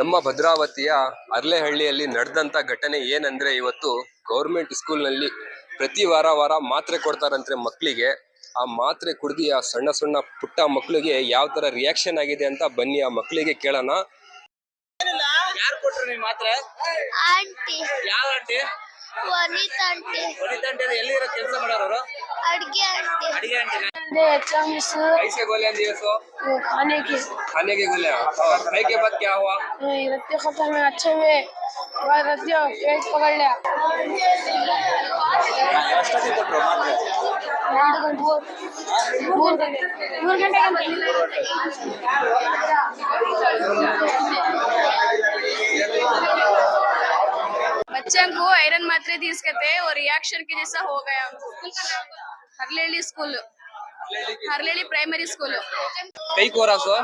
ನಮ್ಮ ಭದ್ರಾವತಿಯ ಅರ್ಲೆಹಳ್ಳಿಯಲ್ಲಿ ನಡೆದಂತ ಘಟನೆ ಏನಂದ್ರೆ, ಇವತ್ತು ಗೌರ್ಮೆಂಟ್ ಸ್ಕೂಲ್ನಲ್ಲಿ ಪ್ರತಿ ವಾರ ಮಾತ್ರೆ ಕೊಡ್ತಾರಂತೆ ಮಕ್ಕಳಿಗೆ. ಆ ಮಾತ್ರೆ ಕುಡ್ದು ಆ ಸಣ್ಣ ಸಣ್ಣ ಪುಟ್ಟ ಮಕ್ಕಳಿಗೆ ಯಾವ ತರ ರಿಯಾಕ್ಷನ್ ಆಗಿದೆ ಅಂತ ಬನ್ನಿ ಆ ಮಕ್ಕಳಿಗೆ ಕೇಳೋಣ. ಯಾರು ಕೊಟ್ರು ನೀವು ಮಾತ್ರೆ? ಆಂಟಿ. ಯಾವ ಆಂಟಿ? ವನಿತಾ ಆಂಟಿ. ವನಿತಾ ಆಂಟಿ ಎಲ್ಲಿರೋ ಕೆಲಸ ಮಾಡೋರು? ಅಡ್ಗೆ ಆಂಟಿ. ಅಡಿಗೆ ಆಂಟಿ कैसे गोलियां दिए सो? खाने की गोलियां। खाने के बाद क्या हुआ? रत्ती खत्म है अच्छे में रत्ती पेट पकड़ लिया। ಎಷ್ಟೊತ್ತಿಗೆ ಕೊಟ್ರು ಮಾತ್ರೆ? 3 घंटे बच्चों को आयरन मात्रे दी इसके थे और रिएक्शन के जैसा हो गया। हरलेली स्कूल, हरलेली प्राइमरी स्कूल। कई को रहा सो?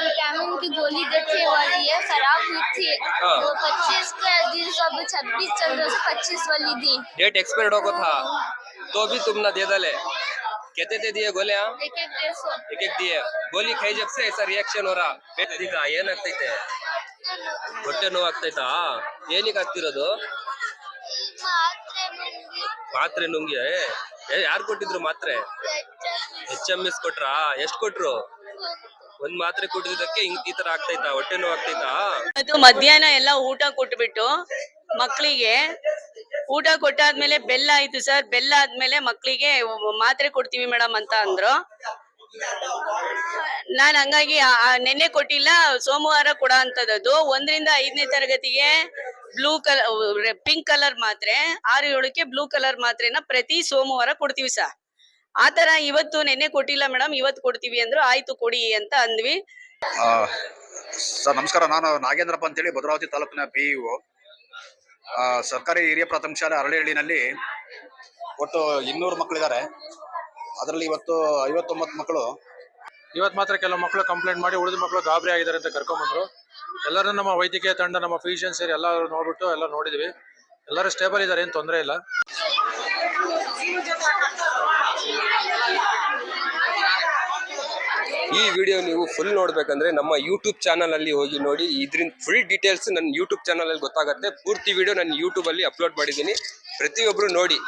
विटामिन की गोली देते वाली है, खराब हुई थी। हाँ। वो 25 का दिन सब 26 चल रहा है, 25 वाली दी। डेट एक्सपायर्ड होगा था तो भी तुम ना दे डाले। कहते थे दिए गोलियां? एक 150 एक दिए। गोली खाई जब से ऐसा रिएक्शन हो रहा पेट का ಏನಾಗ್ತೈತೆ? ಹೊಟ್ಟೆ ನೋವು ಆಗ್ತೈತಾ? ಏನಕ್ಕೆ ಆಗ್ತಿರೋದು? ಮಾತ್ರೆ ನುಂಗಿ ಮಾತ್ರೆ ನುಂಗಿ ಯಾರು ಕೊಟ್ಟಿದ್ರು ಮಾತ್ರೆ? HMS ಕೊಟ್ರಾ? ಎಷ್ಟು ಕೊಟ್ರು? ಒಂದ್ ಮಾತ್ರೆ ಕೊಟ್ಟಿದ್ದಕ್ಕೆ ಈ ತರ ಆಗ್ತೈತಾ? ಹೊಟ್ಟೆ ನೋವು ಆಗ್ತೈತಾ? ಅದು ಮಧ್ಯಾಹ್ನ ಎಲ್ಲ ಊಟ ಕೊಟ್ಬಿಟ್ಟು ಮಕ್ಕಳಿಗೆ ಊಟ ಕೊಟ್ಟಾದ್ಮೇಲೆ ಬೆಲ್ಲ ಆಯ್ತು ಸರ್, ಬೆಲ್ಲ ಆದ್ಮೇಲೆ ಮಕ್ಕಳಿಗೆ ಮಾತ್ರೆ ಕೊಡ್ತೀವಿ ಮೇಡಮ್ ಅಂತ ಅಂದ್ರು. ನಾನ್ ಹಂಗಾಗಿ ನೆನ್ನೆ ಕೊಟ್ಟಿಲ್ಲ, ಸೋಮವಾರ ಕೊಡ ಅಂತದ್ದು. 1ರಿಂದ 5ನೇ ತರಗತಿಗೆ ಬ್ಲೂ ಕಲರ್ ಪಿಂಕ್ ಕಲರ್ ಮಾತ್ರೆ, 6-7ಕ್ಕೆ ಬ್ಲೂ ಕಲರ್ ಮಾತ್ರೆನ ಪ್ರತಿ ಸೋಮವಾರ ಕೊಡ್ತೀವಿ ಸರ್. ಆತರ ಇವತ್ತು ನೆನ್ನೆ ಕೊಟ್ಟಿಲ್ಲ ಮೇಡಮ್, ಇವತ್ತು ಕೊಡ್ತೀವಿ ಅಂದ್ರು. ಆಯ್ತು ಕೊಡಿ ಅಂತ ಅಂದ್ವಿ. ಸರ್ ನಮಸ್ಕಾರ, ನಾನು ನಾಗೇಂದ್ರಪ್ಪ ಅಂತೇಳಿ ಭದ್ರಾವತಿ ತಾಲೂಕಿನ PEO. ಸರ್ಕಾರಿ ಹಿರಿಯ ಪ್ರಾಥಮಿಕ ಶಾಲೆ ಅರಳಿಹಳ್ಳಿನಲ್ಲಿ ಒಟ್ಟು 200 ಮಕ್ಕಳಿದ್ದಾರೆ. ಅದರಲ್ಲಿ ಇವತ್ತು 59 ಮಕ್ಕಳು. ಇವತ್ತು ಮಾತ್ರ ಕೆಲವು ಮಕ್ಕಳು ಕಂಪ್ಲೇಂಟ್ ಮಾಡಿ ಉಳಿದ ಮಕ್ಕಳು ಗಾಬರಿ ಆಗಿದ್ದಾರೆ ಅಂತ ಕರ್ಕೊಂಡ್ಬಂದ್ರು. ಎಲ್ಲರೂ ನಮ್ಮ ವೈದ್ಯಕೀಯ ತಂಡ, ನಮ್ಮ ಫಿಸಿಷಿಯನ್ ಸೇರಿ ಎಲ್ಲರೂ ನೋಡ್ಬಿಟ್ಟು ಎಲ್ಲ ನೋಡಿದ್ವಿ. ಎಲ್ಲರೂ ಸ್ಟೇಬಲ್ ಇದ್ದಾರೆ, ಏನು ತೊಂದರೆ ಇಲ್ಲ. ಈ ವಿಡಿಯೋ ನೀವು ಫುಲ್ ನೋಡ್ಬೇಕಂದ್ರೆ ನಮ್ಮ ಯೂಟ್ಯೂಬ್ ಚಾನಲ್ ಅಲ್ಲಿ ಹೋಗಿ ನೋಡಿ. ಇದ್ರಿಂದ ಫುಲ್ ಡೀಟೇಲ್ಸ್ ನನ್ನ ಯೂಟ್ಯೂಬ್ ಚಾನಲ್ ಅಲ್ಲಿ ಗೊತ್ತಾಗುತ್ತೆ. ಪೂರ್ತಿ ವಿಡಿಯೋ ನಾನು ಯೂಟ್ಯೂಬ್ ಅಲ್ಲಿ ಅಪ್ಲೋಡ್ ಮಾಡಿದ್ದೀನಿ, ಪ್ರತಿಯೊಬ್ರು ನೋಡಿ.